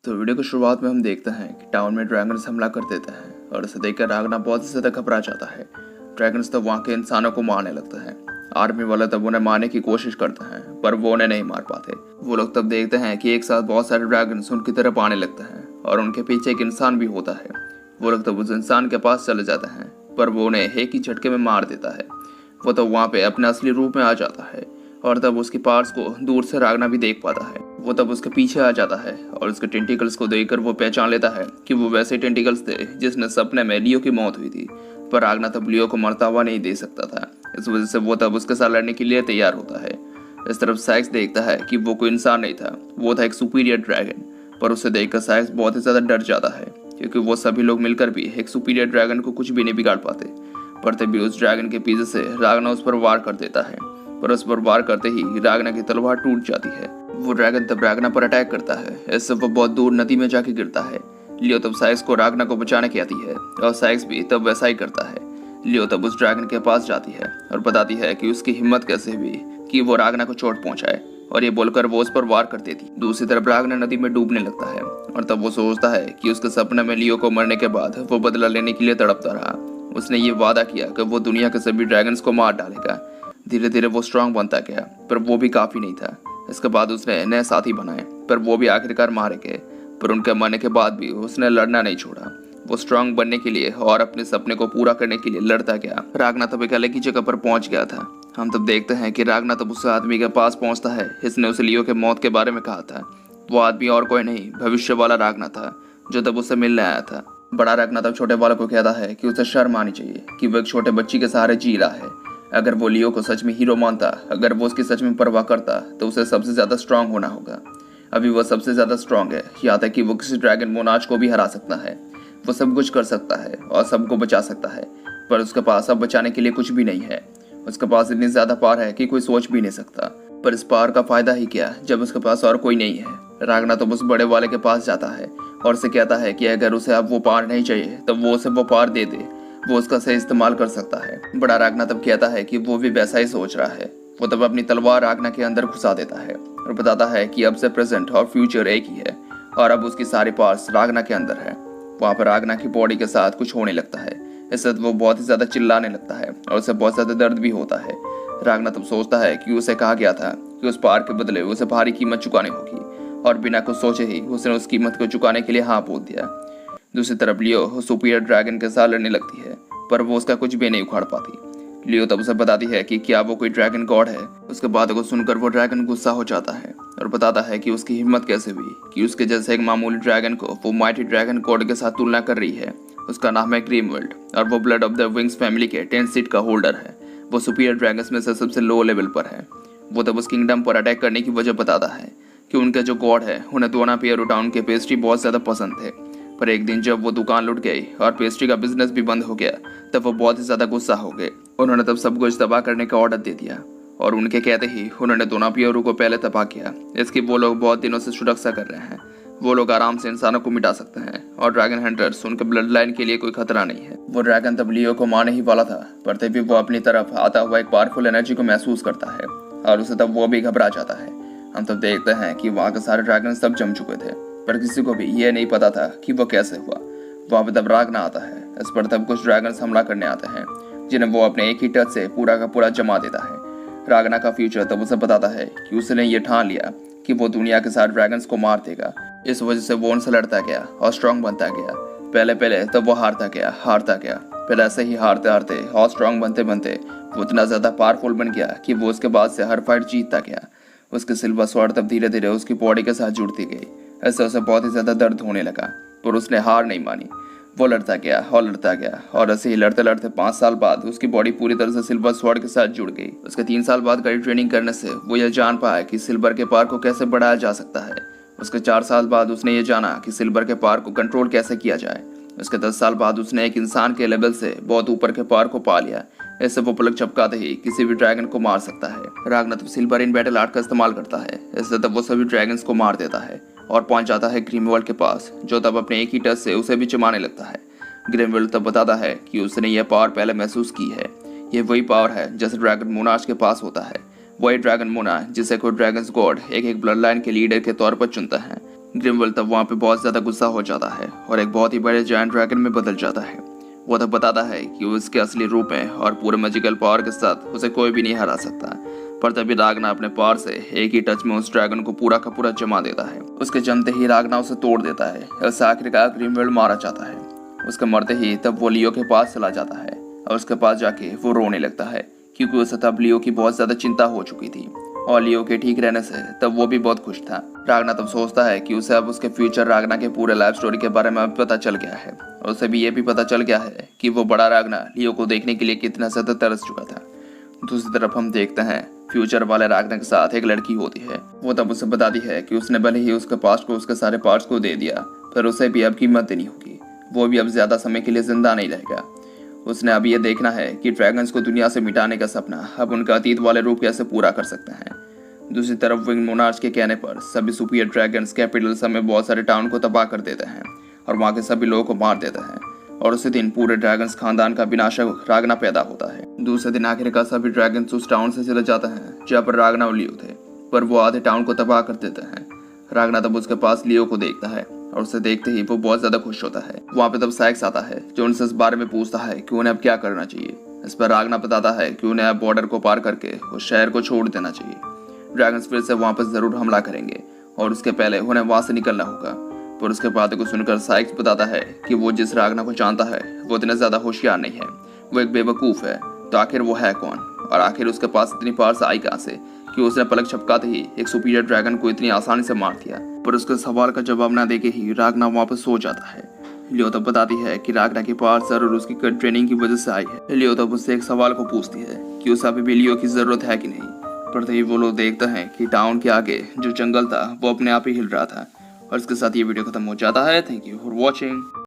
तो वीडियो की शुरुआत में हम देखते हैं कि टाउन में ड्रैगन्स हमला कर देते हैं और इसे देखकर रागना बहुत ही ज़्यादा घबरा जाता है। ड्रैगन्स तब वहाँ के इंसानों को मारने लगते हैं। आर्मी वाले तब उन्हें मारने की कोशिश करते हैं पर वो उन्हें नहीं मार पाते। वो लोग तब देखते हैं कि एक साथ बहुत सारे ड्रैगन्स उनकी तरफ आने लगते हैं और उनके पीछे एक इंसान भी होता है। वो लोग तब उस इंसान के पास चले जाते हैं पर वो उन्हें एक ही झटके में मार देता है। वो तब वहाँ पे अपने असली रूप में आ जाता है और तब उसकी पार्ट्स को दूर से रागना भी देख पाता है। वो तब उसके पीछे आ जाता है और उसके टेंटिकल्स को देखकर वो पहचान लेता है कि वो वैसे टेंटिकल्स थे जिसने सपने में लियो की मौत हुई थी। पर रागना तब लियो को मरता हुआ नहीं दे सकता था, इस वजह से वो तब उसके साथ लड़ने के लिए तैयार होता है। इस तरफ साइक्स देखता है कि वो कोई इंसान नहीं था, वो था एक सुपीरियर ड्रैगन। पर उसे देखकर साइक्स बहुत ही ज्यादा डर जाता है क्योंकि वो सभी लोग मिलकर भी एक सुपीरियर ड्रैगन को कुछ भी नहीं बिगाड़ पाते। पर तभी उस ड्रैगन के पीछे से रागना उस पर वार कर देता है, पर उस पर वार करते ही रागना की तलवार टूट जाती है। वो ड्रैगन तब रागना पर अटैक करता है, इससे वो बहुत दूर नदी में जाके गिरता है। लियो तब साइक्स को रागना को बचाने की आती है और साइक्स भी तब वैसा ही करता है। लियो तब उस ड्रैगन के पास जाती है और बताती है कि उसकी हिम्मत कैसे हुई कि वो रागना को चोट पहुंचाए, और ये बोलकर वो उस पर वार कर देती। दूसरी तरफ रागना नदी में डूबने लगता है और तब वो सोचता है कि उसके सपने में लियो को मरने के बाद वो बदला लेने के लिए तड़पता रहा। उसने ये वादा किया कि वो दुनिया के सभी ड्रैगन्स को मार डालेगा। धीरे धीरे वो स्ट्रांग बनता गया पर वो भी काफी नहीं था। इसके बाद उसने नए साथी बनाए पर वो भी आखिरकार मारे गए। पर उनके मरने के बाद भी उसने लड़ना नहीं छोड़ा। वो स्ट्रांग बनने के लिए और अपने सपने को पूरा करने के लिए लड़ता गया। रागना तब एक अलग ही जगह पर पहुंच गया था। हम तब देखते हैं कि रागना तब उस आदमी के पास पहुंचता है जिसने उसे लियो के मौत के बारे में कहा था। वो आदमी और कोई नहीं, भविष्य वाला रागना था जो तब उससे मिलने आया था। बड़ा रागना तब छोटे वाले को कहता है कि उसे शर्म आनी चाहिए कि वो एक छोटे बच्ची के सहारे जी रहा है। अगर वो लियो को सच में हीरो मानता, अगर वो उसकी सच में परवाह करता तो उसे सबसे ज्यादा स्ट्रांग होना होगा। अभी वो सबसे ज्यादा स्ट्रांग है, यहाँ तक कि वो किसी ड्रैगन मोनार्च को भी हरा सकता है। वो सब कुछ कर सकता है और सबको बचा सकता है, पर उसके पास अब बचाने के लिए कुछ भी नहीं है। उसके पास इतनी ज्यादा पावर है कि कोई सोच भी नहीं सकता। पर इस पावर का फायदा ही क्या जब उसके पास और कोई नहीं है। रागना तो उस बड़े वाले के पास जाता है और उसे कहता है कि अगर उसे अब वो पावर नहीं चाहिए तो वो उसे वो पावर दे दे, वो उसका सही इस्तेमाल कर सकता है। बड़ा रागना तब कहता है कि वो भी वैसा ही सोच रहा है। वो तब अपनी तलवार रागना के अंदर घुसा देता है और बताता है कि अब से प्रेजेंट और फ्यूचर एक ही है और अब उसकी सारी पार्ट्स रागना के अंदर है। वहाँ पर रागना की बॉडी के साथ कुछ होने लगता है, इससे वो बहुत ही ज्यादा चिल्लाने लगता है और उसे बहुत ज्यादा दर्द भी होता है। रागना तब सोचता है कि उसे कहा गया था कि उस पार के बदले उसे भारी कीमत चुकानी होगी, और बिना कुछ सोचे ही उसने उस कीमत को चुकाने के लिए हाँ बोल दिया। दूसरी तरफ लियो सुपीरियर ड्रैगन के साथ लड़ने लगती है पर वो उसका कुछ भी नहीं उखाड़ पाती। लियो तब उसे बताती है कि क्या वो कोई ड्रैगन गॉड है। उसके बाद को सुनकर वो ड्रैगन गुस्सा हो जाता है और बताता है कि उसकी हिम्मत कैसे हुई कि उसके जैसे एक मामूली ड्रैगन को वो माइटी ड्रैगन गॉड के साथ तुलना कर रही है। उसका नाम है ग्रीमवेल्ड और वो blood of the wings family के 10 सीट का होल्डर है। वो सुपीरियर ड्रैगन्स में से सबसे लो लेवल पर है। वो तब उस किंगडम पर अटैक करने की वजह बताता है कि उनके जो गॉड है उन्हें दोना पियरो टाउन के पेस्ट्री बहुत ज्यादा पसंद थे। पर एक दिन जब वो दुकान लुट गई और पेस्ट्री का बिजनेस भी बंद हो गया तब वो बहुत ही ज्यादा गुस्सा हो गए। उन्होंने तब सब कुछ तबाह करने का ऑर्डर दे दिया और उनके कहते ही उन्होंने दोना पियरो को पहले तबाह किया। इसकी वो लोग बहुत दिनों से सुरक्षा कर रहे हैं। वो लोग आराम से इंसानों को मिटा सकते हैं और ड्रैगन हंटर्स उनके ब्लड लाइन के लिए कोई खतरा नहीं है। वो ड्रैगन तब लियो को मारने ही वाला था पर तभी वो अपनी तरफ आता हुआ एक पावरफुल एनर्जी को महसूस करता है और उसे तब वो भी घबरा जाता है। हम तब देखते हैं कि वहाँ के सारे ड्रैगन तब जम चुके थे पर किसी को भी ये नहीं पता था कि वो कैसे हुआ। वहाँ पे तब रागना आता है। इस पर तब कुछ ड्रैगन्स हमला करने आते हैं जिन्हें वो अपने एक ही टच से पूरा का पूरा जमा देता है। रागना का फ्यूचर तब उसे बताता है कि उसने ये ठान लिया कि वो दुनिया के सारे ड्रैगन्स को मार देगा। इस वजह से वो उनसे लड़ता गया और स्ट्रांग बनता गया। पहले तब वो हारता गया। फिर ऐसे ही हारते हारते और स्ट्रांग बनते बनते वो इतना ज्यादा पावरफुल बन गया कि वो उसके बाद से हर फाइट जीतता गया। उसके सिल्वर स्वॉर्ड तब धीरे धीरे उसकी बॉडी के साथ जुड़ती गई। ऐसे उसे बहुत ही ज्यादा दर्द होने लगा पर उसने हार नहीं मानी। वो लड़ता गया और ऐसे ही लड़ते लड़ते 5 साल बाद उसकी बॉडी पूरी तरह से सिल्वर स्वॉर्ड के साथ जुड़ गई। उसके 3 साल बाद कड़ी ट्रेनिंग करने से वो ये जान पाया कि सिल्वर के पावर को कैसे बढ़ाया जा सकता है। उसके 4 साल बाद उसने ये जाना कि सिल्वर के पावर को कंट्रोल कैसे किया जाए। उसके 10 साल बाद उसने एक इंसान के लेवल से बहुत ऊपर के पावर को पा लिया। ऐसे वो पलक झपकाते ही किसी भी ड्रैगन को मार सकता है। रागना तब सिल्वर इन बैटल आर्ट का इस्तेमाल करता है। इससे तब वो सभी ड्रैगन्स को मार देता है और पहुंच जाता है ग्रीमवेल्ड के पास, जो तब अपने एक ही टच से उसे भी जमाने लगता है। ग्रीमवेल्ड तब बताता है कि उसने यह पावर पहले महसूस की है। ये वही पावर है जैसे ड्रैगन मोनार्च के पास होता है। वही ड्रैगन मोनार्च जिसे कोई ड्रैगन्स गॉड एक ब्लड लाइन के लीडर के तौर पर चुनता है। ग्रिमवेल तब वहाँ पे बहुत ज़्यादा गुस्सा हो जाता है और एक बहुत ही बड़े जायंट ड्रैगन में बदल जाता है। वो तब बताता है कि उसके असली रूप में और पूरे मैजिकल पावर के साथ उसे कोई भी नहीं हरा सकता। पर तभी रागना अपने पावर से एक ही टच में उस ड्रैगन को पूरा का पूरा जमा देता है। उसके जमते ही रागना उसे तोड़ देता है। उससे आखिरकार ग्रिमवेल मारा जाता है। उसके मरते ही तब वो लियो के पास चला जाता है और उसके पास जाके वो रोने लगता है, क्योंकि उसे तब लियो की बहुत ज्यादा चिंता हो चुकी थी और लियो के ठीक रहने से तब वो भी बहुत खुश था। रागना तब सोचता है कि उसे अब उसके फ्यूचर रागना के पूरे लाइफ स्टोरी के बारे में अब पता चल गया है और उसे भी ये भी पता चल गया है कि वो बड़ा रागना लियो को देखने के लिए कितना ज्यादा तरस चुका था। दूसरी तरफ हम देखते हैं फ्यूचर वाले रागना के साथ एक लड़की होती है। वो तब उसे बताती है कि उसने भले ही उसके पास्ट को उसके सारे पार्ट्स को दे दिया, पर उसे भी अब कीमत देनी होगी। वो भी अब ज्यादा समय के लिए जिंदा नहीं रहेगा। उसने अब ये देखना है कि ड्रैगन्स को दुनिया से मिटाने का सपना अब उनका अतीत वाले रूप कैसे पूरा कर सकते हैं। दूसरी तरफ विंग मोनार्च के कहने पर सभी सुपीरियर ड्रैगन्स कैपिटल में बहुत सारे टाउन को तबाह कर देते हैं और वहाँ के सभी लोगों को मार देते हैं और उसी दिन पूरे ड्रैगन्स खानदान का विनाशक रागना पैदा होता है। दूसरे दिन आखिरकार सभी ड्रैगन्स उस टाउन से चले जाते हैं जहाँ पर रागना और लियो थे, पर वो आधे टाउन को तबाह कर देते हैं। रागना तब उसके पास लियो को देखता है और उसे देखते ही वो बहुत ज्यादा खुश होता है। वहाँ पे तब साइक्स आता है जो उनसे इस बारे में पूछता है कि उन्हें अब क्या करना चाहिए। इस पर रागना बताता है कि उन्हें अब बॉर्डर को पार करके उस शहर को छोड़ देना चाहिए। ड्रैगन्स फिर से वहाँ पर जरूर हमला करेंगे और उसके पहले उन्हें वहाँ से निकलना होगा। पर उसके बातों को सुनकर साइक्स बताता है कि वो जिस रागना को जानता है वो इतना ज्यादा होशियार नहीं है, वो एक बेवकूफ है। तो आखिर वो है कौन और आखिर उसके पास इतनी पावर्स आई कहाँ से कि उसने पलक झपकाते ही एक सुपीरियर ड्रैगन को इतनी आसानी से मार दिया। पर उसके सवाल का जवाब ना देके ही रागना वापस सो जाता है। लियो तब बताती है कि रागना की पावर जरूर उसकी ट्रेनिंग की वजह से आई है। लियो तब उससे एक सवाल को पूछती है कि उसे अभी भी लियो की जरूरत है कि नहीं। पर तभी वो लोग देखते हैं कि टाउन के आगे जो जंगल था वो अपने आप ही हिल रहा था। और इसके साथ ये वीडियो खत्म हो जाता है। Thank you for watching.